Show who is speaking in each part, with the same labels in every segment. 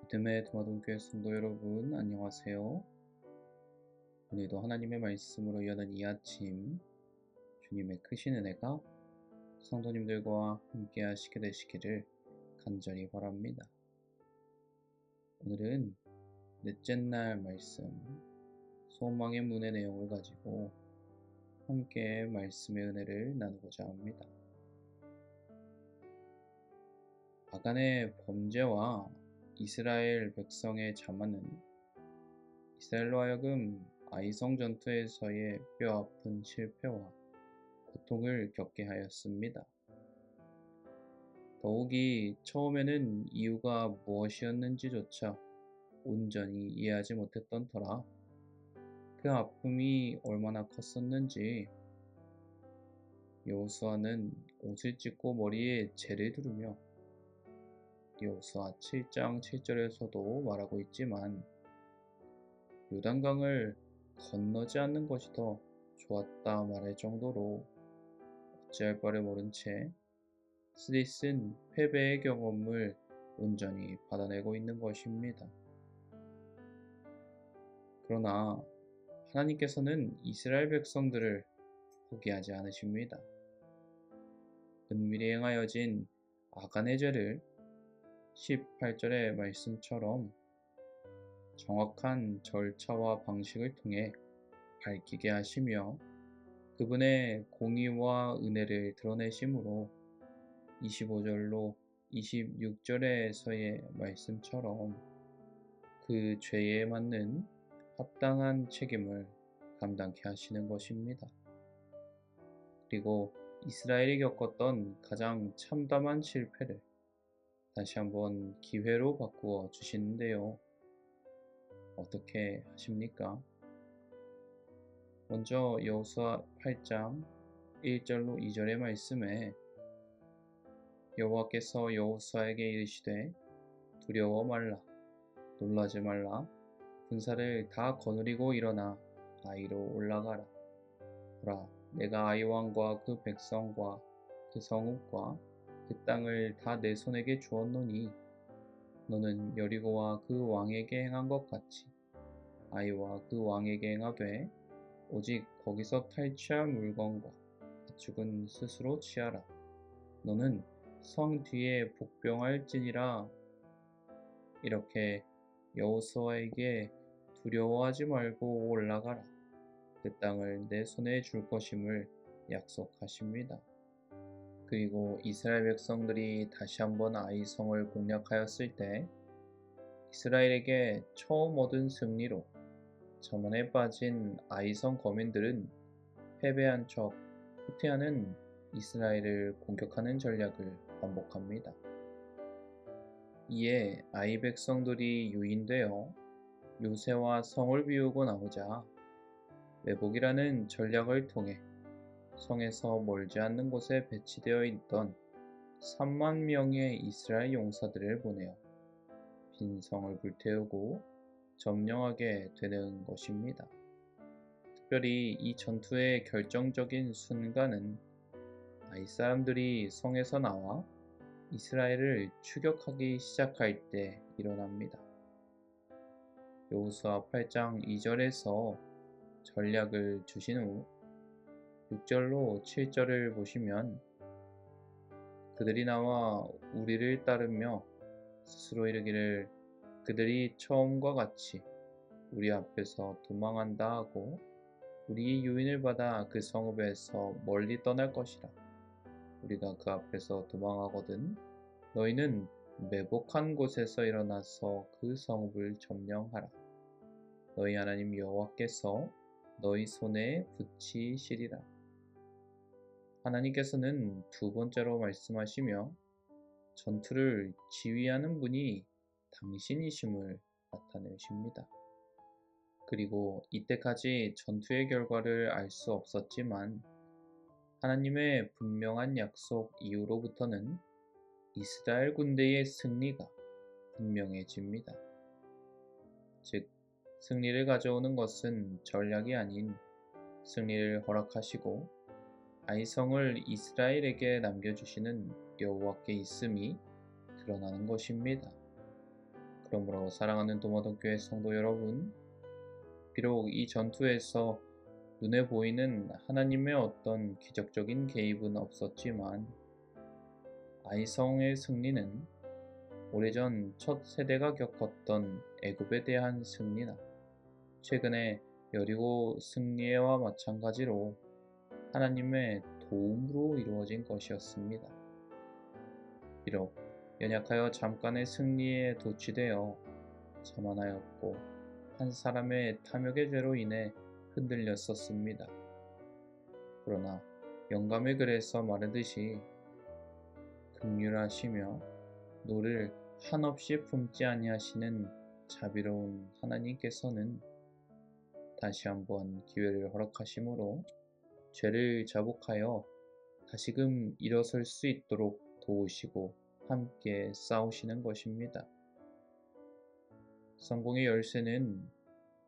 Speaker 1: 믿음의 도마동교회 성도 여러분, 안녕하세요. 오늘도 하나님의 말씀으로 여는 이 아침, 주님의 크신 은혜가 성도님들과 함께 하시게 되시기를 간절히 바랍니다. 오늘은 넷째 날 말씀, 소망의 문의 내용을 가지고 함께 말씀의 은혜를 나누고자 합니다. 아간의 범죄와 이스라엘 백성의 자만은 이스라엘로 하여금 아이성 전투에서의 뼈아픈 실패와 고통을 겪게 하였습니다. 더욱이 처음에는 이유가 무엇이었는지조차 온전히 이해하지 못했던 터라 그 아픔이 얼마나 컸었는지 여호수아는 옷을 찢고 머리에 재를 두르며 여호수아 7장 7절에서도 말하고 있지만 요단강을 건너지 않는 것이 더 좋았다 말할 정도로 어찌할 바를 모른 채 스디슨 패배의 경험을 온전히 받아내고 있는 것입니다. 그러나 하나님께서는 이스라엘 백성들을 포기하지 않으십니다. 은밀히 행하여진 아간의 죄를 18절의 말씀처럼 정확한 절차와 방식을 통해 밝히게 하시며 그분의 공의와 은혜를 드러내심으로 25절로 26절에서의 말씀처럼 그 죄에 맞는 합당한 책임을 감당케 하시는 것입니다. 그리고 이스라엘이 겪었던 가장 참담한 실패를 다시 한번 기회로 바꾸어 주시는데요. 어떻게 하십니까? 먼저 여호수아 8장 1절로 2절의 말씀에 여호와께서 여호수아에게 이르시되 두려워 말라 놀라지 말라 군사를 다 거느리고 일어나 아이로 올라가라. 보라 내가 아이 왕과 그 백성과 그 성읍과 그 땅을 다 내 손에게 주었노니 너는 여리고와 그 왕에게 행한 것 같이 아이와 그 왕에게 행하되 오직 거기서 탈취할 물건과 가축은 스스로 취하라. 너는 성 뒤에 복병할지니라. 이렇게 여호수아에게 두려워하지 말고 올라가라. 그 땅을 내 손에 줄 것임을 약속하십니다. 그리고 이스라엘 백성들이 다시 한번 아이성을 공략하였을 때 이스라엘에게 처음 얻은 승리로 자만에 빠진 아이성 거민들은 패배한 척 후퇴하는 이스라엘을 공격하는 전략을 반복합니다. 이에 아이 백성들이 유인되어 요새와 성을 비우고 나오자 매복이라는 전략을 통해 성에서 멀지 않는 곳에 배치되어 있던 3만 명의 이스라엘 용사들을 보내어 빈 성을 불태우고 점령하게 되는 것입니다. 특별히 이 전투의 결정적인 순간은 아이 사람들이 성에서 나와 이스라엘을 추격하기 시작할 때 일어납니다. 여호수아 8장 2절에서 전략을 주신 후 6절로 7절을 보시면 그들이 나와 우리를 따르며 스스로 이르기를 그들이 처음과 같이 우리 앞에서 도망한다 하고 우리의 유인을 받아 그 성읍에서 멀리 떠날 것이라. 우리가 그 앞에서 도망하거든 너희는 매복한 곳에서 일어나서 그 성읍을 점령하라. 너희 하나님 여호와께서 너희 손에 붙이시리라. 하나님께서는 두 번째로 말씀하시며 전투를 지휘하는 분이 당신이심을 나타내십니다. 그리고 이때까지 전투의 결과를 알 수 없었지만 하나님의 분명한 약속 이후로부터는 이스라엘 군대의 승리가 분명해집니다. 즉, 승리를 가져오는 것은 전략이 아닌 승리를 허락하시고 아이성을 이스라엘에게 남겨주시는 여호와께 있음이 드러나는 것입니다. 그러므로 사랑하는 도마동교회 성도 여러분, 비록 이 전투에서 눈에 보이는 하나님의 어떤 기적적인 개입은 없었지만 아이성의 승리는 오래전 첫 세대가 겪었던 애굽에 대한 승리나 최근에 여리고 승리와 마찬가지로 하나님의 도움으로 이루어진 것이었습니다. 비록 연약하여 잠깐의 승리에 도취되어 자만하였고 한 사람의 탐욕의 죄로 인해 흔들렸었습니다. 그러나 영감의 글에서 말하듯이 긍휼하시며 노를 한없이 품지 아니하시는 자비로운 하나님께서는 다시 한번 기회를 허락하심으로 죄를 자복하여 다시금 일어설 수 있도록 도우시고 함께 싸우시는 것입니다. 성공의 열쇠는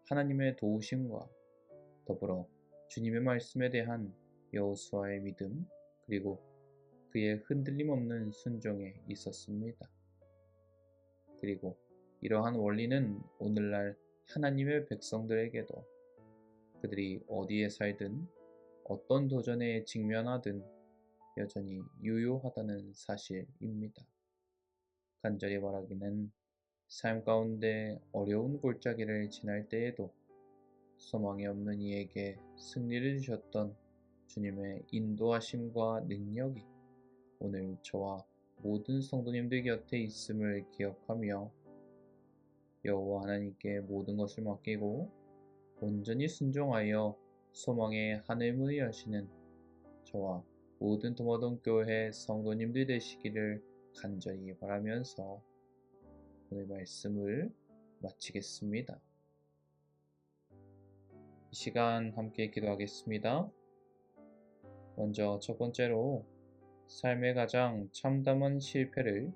Speaker 1: 하나님의 도우심과 더불어 주님의 말씀에 대한 여호수아의 믿음 그리고 그의 흔들림 없는 순종에 있었습니다. 그리고 이러한 원리는 오늘날 하나님의 백성들에게도 그들이 어디에 살든 어떤 도전에 직면하든 여전히 유효하다는 사실입니다. 간절히 말하기는 삶 가운데 어려운 골짜기를 지날 때에도 소망이 없는 이에게 승리를 주셨던 주님의 인도하심과 능력이 오늘 저와 모든 성도님들 곁에 있음을 기억하며 여호와 하나님께 모든 것을 맡기고 온전히 순종하여 소망의 하늘문을 여시는 저와 모든 도마동교회 성도님들 되시기를 간절히 바라면서 오늘 말씀을 마치겠습니다. 이 시간 함께 기도하겠습니다. 먼저 첫 번째로 삶의 가장 참담한 실패를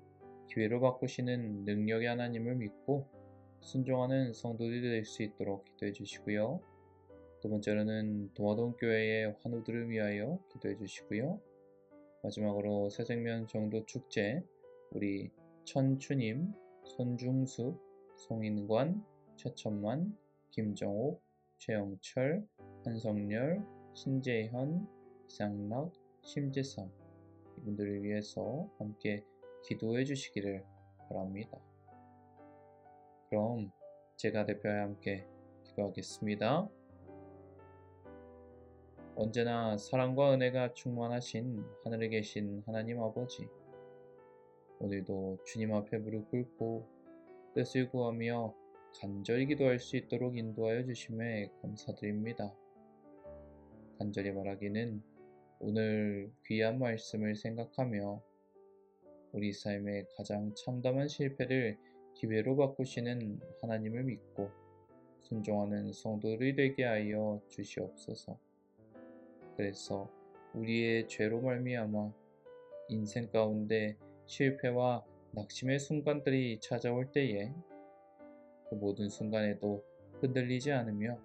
Speaker 1: 기회로 바꾸시는 능력의 하나님을 믿고 순종하는 성도들이 될 수 있도록 기도해 주시고요. 두 번째로는 도마동교회의 환우들을 위하여 기도해 주시고요. 마지막으로 새생명 정도 축제 우리 천추님, 손중숙, 송인관, 최천만, 김정옥, 최영철, 한성열, 신재현, 이상락, 심재삼 이분들을 위해서 함께 기도해 주시기를 바랍니다. 그럼 제가 대표하여 함께 기도하겠습니다. 언제나 사랑과 은혜가 충만하신 하늘에 계신 하나님 아버지, 오늘도 주님 앞에 무릎 꿇고 뜻을 구하며 간절히 기도할 수 있도록 인도하여 주심에 감사드립니다. 간절히 말하기는 오늘 귀한 말씀을 생각하며 우리 삶의 가장 참담한 실패를 기회로 바꾸시는 하나님을 믿고 순종하는 성도들이 되게 하여 주시옵소서. 그래서 우리의 죄로 말미암아 인생 가운데 실패와 낙심의 순간들이 찾아올 때에 그 모든 순간에도 흔들리지 않으며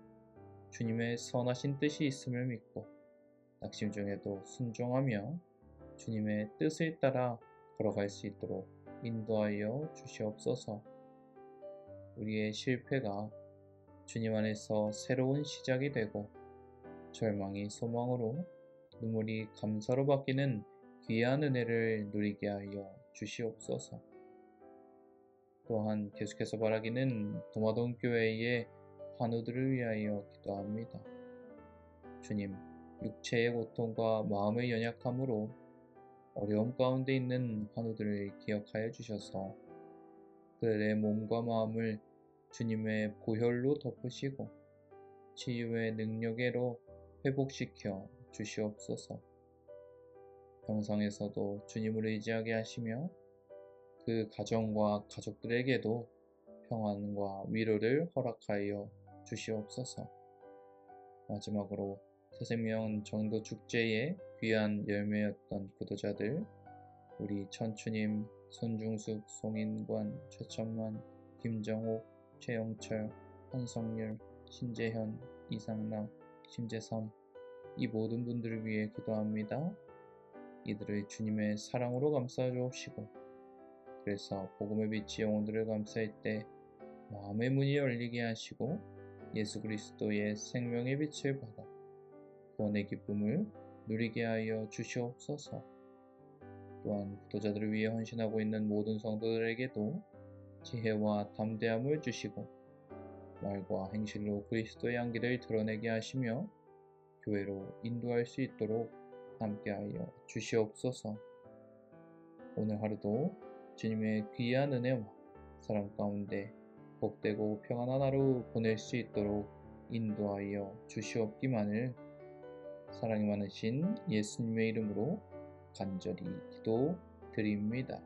Speaker 1: 주님의 선하신 뜻이 있음을 믿고 낙심 중에도 순종하며 주님의 뜻을 따라 걸어갈 수 있도록 인도하여 주시옵소서. 우리의 실패가 주님 안에서 새로운 시작이 되고 절망이 소망으로 눈물이 감사로 바뀌는 귀한 은혜를 누리게 하여 주시옵소서. 또한 계속해서 바라기는 도마동교회의 환우들을 위하여 기도합니다. 주님, 육체의 고통과 마음의 연약함으로 어려움 가운데 있는 환우들을 기억하여 주셔서 그들의 몸과 마음을 주님의 보혈로 덮으시고 치유의 능력으로 회복시켜 주시옵소서. 병상에서도 주님을 의지하게 하시며 그 가정과 가족들에게도 평안과 위로를 허락하여 주시옵소서. 마지막으로 새생명 정도 축제의 귀한 열매였던 구도자들 우리 천추님, 손중숙, 송인관, 최천만, 김정옥, 최영철, 한성열, 신재현, 이상락, 심재삼 이 모든 분들을 위해 기도합니다. 이들을 주님의 사랑으로 감싸 주옵시고 그래서 복음의 빛이 영혼들을 감싸일 때 마음의 문이 열리게 하시고 예수 그리스도의 생명의 빛을 받아 구원의 기쁨을 누리게 하여 주시옵소서. 또한 구도자들을 위해 헌신하고 있는 모든 성도들에게도 지혜와 담대함을 주시고 말과 행실로 그리스도의 향기를 드러내게 하시며 교회로 인도할 수 있도록 함께하여 주시옵소서. 오늘 하루도 주님의 귀한 은혜와 사랑 가운데 복되고 평안한 하루 보낼 수 있도록 인도하여 주시옵기만을 사랑이 많으신 예수님의 이름으로 간절히 기도드립니다.